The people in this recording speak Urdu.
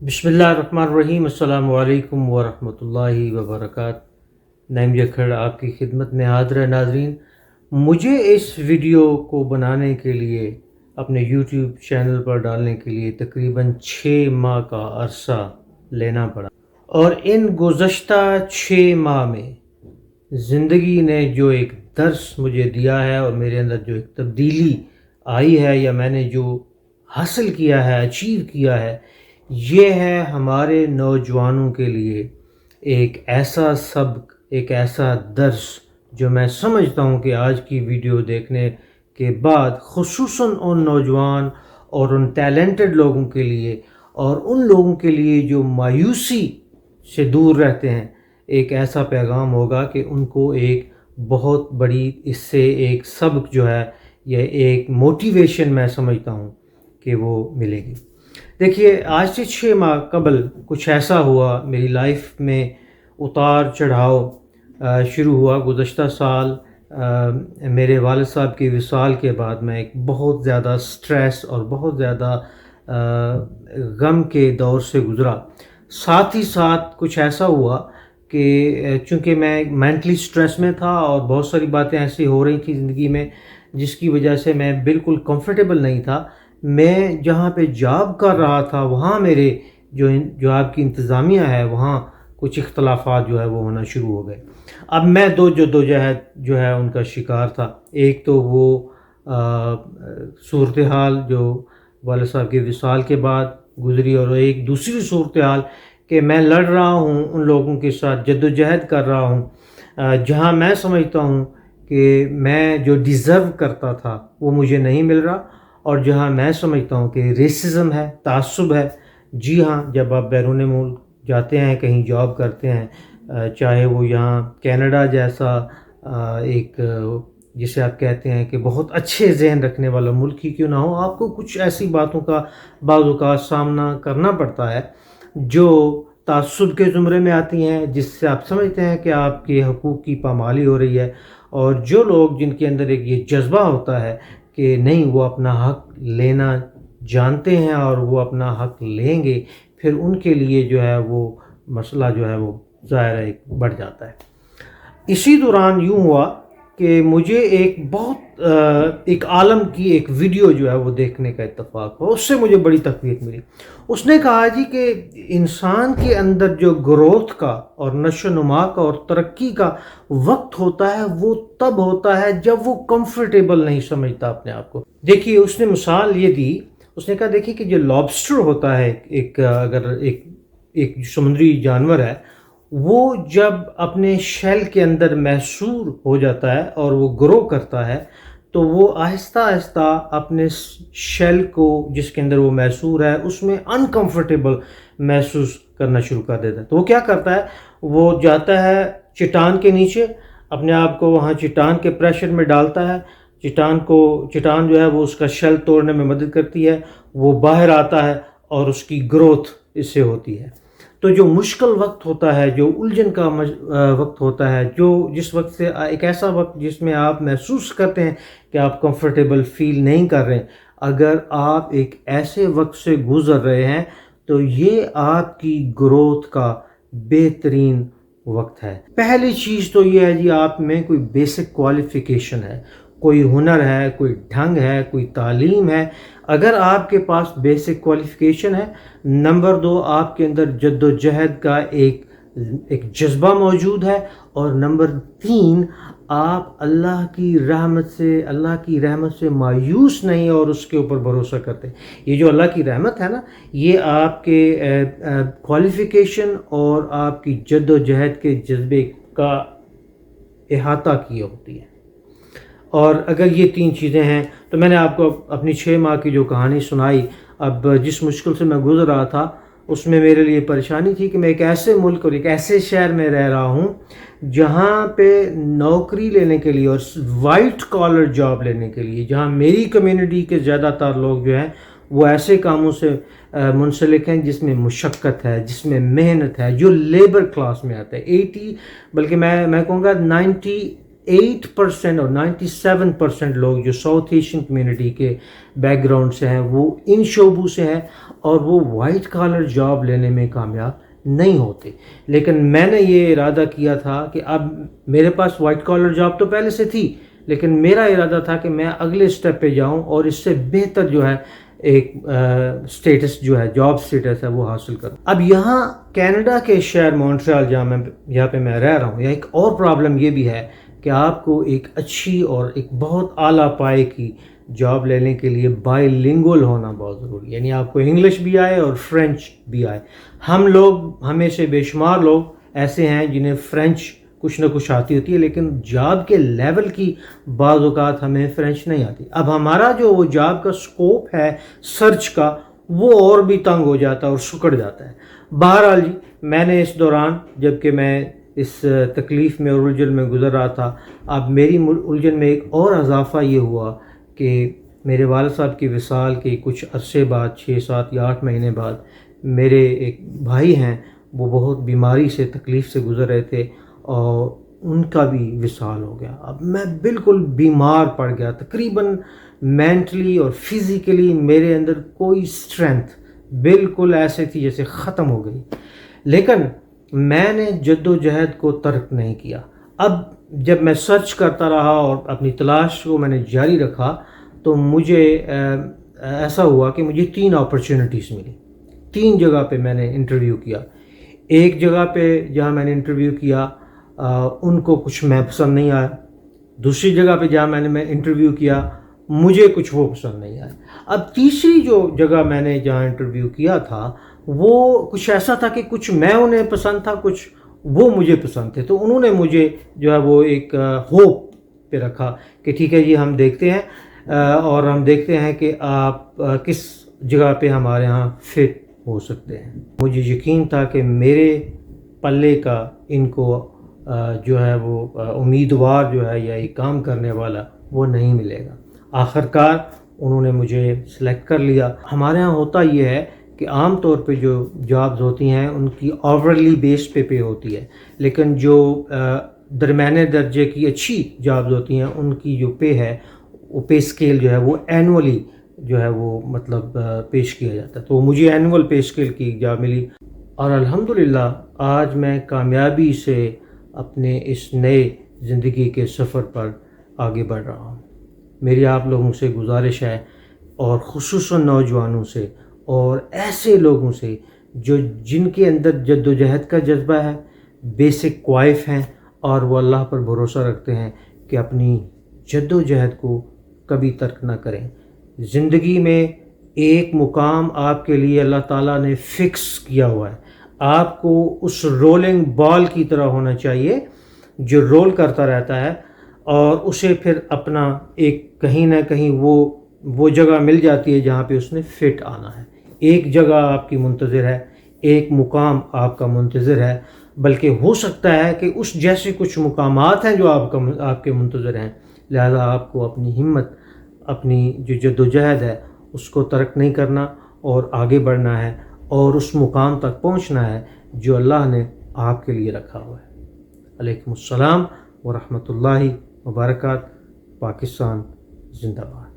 بسم اللہ الرحمن الرحیم۔ السلام علیکم ورحمۃ اللہ وبرکاتہ۔ نعیم جکھڑ آپ کی خدمت میں حاضر ہے۔ ناظرین، مجھے اس ویڈیو کو بنانے کے لیے، اپنے یوٹیوب چینل پر ڈالنے کے لیے تقریباً 6 ماہ کا عرصہ لینا پڑا، اور ان گزشتہ 6 ماہ میں زندگی نے جو ایک درس مجھے دیا ہے اور میرے اندر جو ایک تبدیلی آئی ہے، یا میں نے جو حاصل کیا ہے، اچیو کیا ہے، یہ ہے ہمارے نوجوانوں کے لیے ایک ایسا سبق، ایک ایسا درس جو میں سمجھتا ہوں کہ آج کی ویڈیو دیکھنے کے بعد خصوصاً ان نوجوان اور ان ٹیلنٹڈ لوگوں کے لیے، اور ان لوگوں کے لیے جو مایوسی سے دور رہتے ہیں، ایک ایسا پیغام ہوگا کہ ان کو ایک بہت بڑی اس سے ایک سبق جو ہے، یا ایک موٹیویشن میں سمجھتا ہوں کہ وہ ملے گی۔ دیکھیے، آج سے 6 ماہ قبل کچھ ایسا ہوا میری لائف میں، اتار چڑھاؤ شروع ہوا۔ گزشتہ سال میرے والد صاحب کی وصال کے بعد میں ایک بہت زیادہ سٹریس اور بہت زیادہ غم کے دور سے گزرا۔ ساتھ ہی ساتھ کچھ ایسا ہوا کہ چونکہ میں مینٹلی سٹریس میں تھا اور بہت ساری باتیں ایسی ہو رہی تھیں زندگی میں جس کی وجہ سے میں بالکل کمفرٹیبل نہیں تھا۔ میں جہاں پہ جاب کر رہا تھا وہاں میرے جو آپ کی انتظامیہ ہے، وہاں کچھ اختلافات جو ہے وہ ہونا شروع ہو گئے۔ اب میں دو جہد جو ہے ان کا شکار تھا۔ ایک تو وہ صورتحال جو والد صاحب کے وصال کے بعد گزری، اور ایک دوسری صورتحال کہ میں لڑ رہا ہوں ان لوگوں کے ساتھ، جدوجہد کر رہا ہوں جہاں میں سمجھتا ہوں کہ میں جو ڈیزرو کرتا تھا وہ مجھے نہیں مل رہا، اور جہاں میں سمجھتا ہوں کہ ریسزم ہے، تعصب ہے۔ جی ہاں، جب آپ بیرون ملک جاتے ہیں، کہیں جاب کرتے ہیں، چاہے وہ یہاں کینیڈا جیسا ایک جسے آپ کہتے ہیں کہ بہت اچھے ذہن رکھنے والا ملک ہی کیوں نہ ہو، آپ کو کچھ ایسی باتوں کا بعض اوقات سامنا کرنا پڑتا ہے جو تعصب کے زمرے میں آتی ہیں، جس سے آپ سمجھتے ہیں کہ آپ کے حقوق کی پامالی ہو رہی ہے، اور جو لوگ جن کے اندر ایک یہ جذبہ ہوتا ہے کہ نہیں، وہ اپنا حق لینا جانتے ہیں اور وہ اپنا حق لیں گے، پھر ان کے لیے جو ہے وہ مسئلہ جو ہے وہ ظاہر ہے بڑھ جاتا ہے۔ اسی دوران یوں ہوا کہ مجھے ایک ایک عالم کی ایک ویڈیو جو ہے وہ دیکھنے کا اتفاق ہوا۔ اس سے مجھے بڑی تقویت ملی۔ اس نے کہا جی کہ انسان کے اندر جو گروتھ کا اور نشو و نما کا اور ترقی کا وقت ہوتا ہے، وہ تب ہوتا ہے جب وہ کمفرٹیبل نہیں سمجھتا اپنے آپ کو۔ دیکھیے، اس نے مثال یہ دی، اس نے کہا دیکھیے کہ جو لابسٹر ہوتا ہے، اگر ایک سمندری جانور ہے، وہ جب اپنے شیل کے اندر محصور ہو جاتا ہے اور وہ گرو کرتا ہے، تو وہ آہستہ آہستہ اپنے شیل کو جس کے اندر وہ محصور ہے اس میں انکمفرٹیبل محسوس کرنا شروع کر دیتا ہے۔ تو وہ کیا کرتا ہے، وہ جاتا ہے چٹان کے نیچے، اپنے آپ کو وہاں چٹان کے پریشر میں ڈالتا ہے، چٹان جو ہے وہ اس کا شیل توڑنے میں مدد کرتی ہے، وہ باہر آتا ہے اور اس کی گروتھ اس سے ہوتی ہے۔ تو جو مشکل وقت ہوتا ہے، جو الجھن کا وقت ہوتا ہے، جس وقت سے ایک ایسا وقت جس میں آپ محسوس کرتے ہیں کہ آپ کمفرٹیبل فیل نہیں کر رہے، اگر آپ ایک ایسے وقت سے گزر رہے ہیں تو یہ آپ کی گروتھ کا بہترین وقت ہے۔ پہلی چیز تو یہ ہے جی، آپ میں کوئی بیسک کوالیفیکیشن ہے، کوئی ہنر ہے، کوئی ڈھنگ ہے، کوئی تعلیم ہے۔ اگر آپ کے پاس بیسک کوالیفیکیشن ہے، نمبر 2، آپ کے اندر جد و جہد کا ایک جذبہ موجود ہے، اور نمبر 3، آپ اللہ کی رحمت سے مایوس نہیں اور اس کے اوپر بھروسہ کرتے۔ یہ جو اللہ کی رحمت ہے نا، یہ آپ کے کوالیفیکیشن اور آپ کی جد و جہد کے جذبے کا احاطہ کیے ہوتی ہے۔ اور اگر یہ 3 چیزیں ہیں تو میں نے آپ کو اپنی 6 ماہ کی جو کہانی سنائی، اب جس مشکل سے میں گزر رہا تھا اس میں میرے لیے پریشانی تھی کہ میں ایک ایسے ملک اور ایک ایسے شہر میں رہ رہا ہوں جہاں پہ نوکری لینے کے لیے اور وائٹ کالر جاب لینے کے لیے، جہاں میری کمیونٹی کے زیادہ تر لوگ جو ہیں وہ ایسے کاموں سے منسلک ہیں جس میں مشقت ہے، جس میں محنت ہے، جو لیبر کلاس میں آتا ہے۔ 80 بلکہ میں کہوں گا 8% اور 97% لوگ جو ساؤتھ ایشین کمیونٹی کے بیک گراؤنڈ سے ہیں وہ ان شعبوں سے ہیں اور وہ وائٹ کالر جاب لینے میں کامیاب نہیں ہوتے. لیکن میں نے یہ ارادہ کیا تھا کہ اب میرے پاس وائٹ کالر جاب تو پہلے سے تھی، لیکن میرا ارادہ تھا کہ میں اگلے سٹیپ پہ جاؤں اور اس سے بہتر جو ہے ایک سٹیٹس جو ہے جاب سٹیٹس ہے وہ حاصل کروں. اب یہاں کینیڈا کے شہر مونٹریال جہاں پہ میں رہ رہا ہوں، ایک اور پرابلم یہ بھی ہے کہ آپ کو ایک اچھی اور ایک بہت اعلیٰ پائے کی جاب لینے کے لیے بائی لنگول ہونا بہت ضروری ہے، یعنی آپ کو انگلش بھی آئے اور فرینچ بھی آئے. ہمیں سے بے شمار لوگ ایسے ہیں جنہیں فرینچ کچھ نہ کچھ آتی ہوتی ہے، لیکن جاب کے لیول کی بعض اوقات ہمیں فرینچ نہیں آتی. اب ہمارا جو وہ جاب کا سکوپ ہے سرچ کا وہ اور بھی تنگ ہو جاتا ہے اور سکڑ جاتا ہے. بہرحال جی، میں نے اس دوران جب کہ میں اس تکلیف میں اور الجھن میں گزر رہا تھا، اب میری الجھن میں ایک اور اضافہ یہ ہوا کہ میرے والد صاحب کی وصال کے کچھ عرصے بعد 6 7 یا 8 مہینے بعد میرے ایک بھائی ہیں، وہ بہت بیماری سے تکلیف سے گزر رہے تھے اور ان کا بھی وصال ہو گیا. اب میں بالکل بیمار پڑ گیا، تقریباً مینٹلی اور فزیکلی میرے اندر کوئی اسٹرینتھ بالکل ایسے تھی جیسے ختم ہو گئی. لیکن میں نے جد و جہد کو ترک نہیں کیا. اب جب میں سرچ کرتا رہا اور اپنی تلاش کو میں نے جاری رکھا تو مجھے ایسا ہوا کہ مجھے 3 اپرچونٹیز ملی. 3 جگہ پہ میں نے انٹرویو کیا. ایک جگہ پہ جہاں میں نے انٹرویو کیا ان کو کچھ میں پسند نہیں آیا. دوسری جگہ پہ جہاں میں نے انٹرویو کیا مجھے کچھ وہ پسند نہیں آیا. اب تیسری جو جگہ میں نے جہاں انٹرویو کیا تھا وہ کچھ ایسا تھا کہ کچھ میں انہیں پسند تھا، کچھ وہ مجھے پسند تھے. تو انہوں نے مجھے جو ہے وہ ایک ہوپ پہ رکھا کہ ٹھیک ہے جی، ہم دیکھتے ہیں اور ہم دیکھتے ہیں کہ آپ کس جگہ پہ ہمارے ہاں فٹ ہو سکتے ہیں. مجھے یقین تھا کہ میرے پلے کا ان کو جو ہے وہ امیدوار جو ہے یا ایک کام کرنے والا وہ نہیں ملے گا. آخرکار انہوں نے مجھے سلیکٹ کر لیا. ہمارے ہاں ہوتا یہ ہے کہ عام طور پہ جو جابز ہوتی ہیں ان کی آورلی بیس پہ ہوتی ہے، لیکن جو درمیانے درجے کی اچھی جابز ہوتی ہیں ان کی جو پے ہے وہ پے اسکیل جو ہے وہ اینولی جو ہے وہ مطلب پیش کیا جاتا ہے. تو مجھے اینول پے اسکیل کی جاب ملی اور الحمدللہ آج میں کامیابی سے اپنے اس نئے زندگی کے سفر پر آگے بڑھ رہا ہوں. میری آپ لوگوں سے گزارش ہے اور خصوصاً نوجوانوں سے اور ایسے لوگوں سے جن کے اندر جد و جہد کا جذبہ ہے، بیسک کوائف ہیں اور وہ اللہ پر بھروسہ رکھتے ہیں کہ اپنی جد و جہد کو کبھی ترک نہ کریں. زندگی میں ایک مقام آپ کے لیے اللہ تعالیٰ نے فکس کیا ہوا ہے. آپ کو اس رولنگ بال کی طرح ہونا چاہیے جو رول کرتا رہتا ہے اور اسے پھر اپنا ایک کہیں نہ کہیں وہ جگہ مل جاتی ہے جہاں پہ اس نے فٹ آنا ہے. ایک جگہ آپ کی منتظر ہے، ایک مقام آپ کا منتظر ہے، بلکہ ہو سکتا ہے کہ اس جیسے کچھ مقامات ہیں جو آپ کے منتظر ہیں. لہذا آپ کو اپنی ہمت، اپنی جو جد و جہد ہے اس کو ترک نہیں کرنا اور آگے بڑھنا ہے اور اس مقام تک پہنچنا ہے جو اللہ نے آپ کے لیے رکھا ہوا ہے. علیکم السلام ورحمۃ اللہ وبرکاتہ. پاکستان زندہ باد.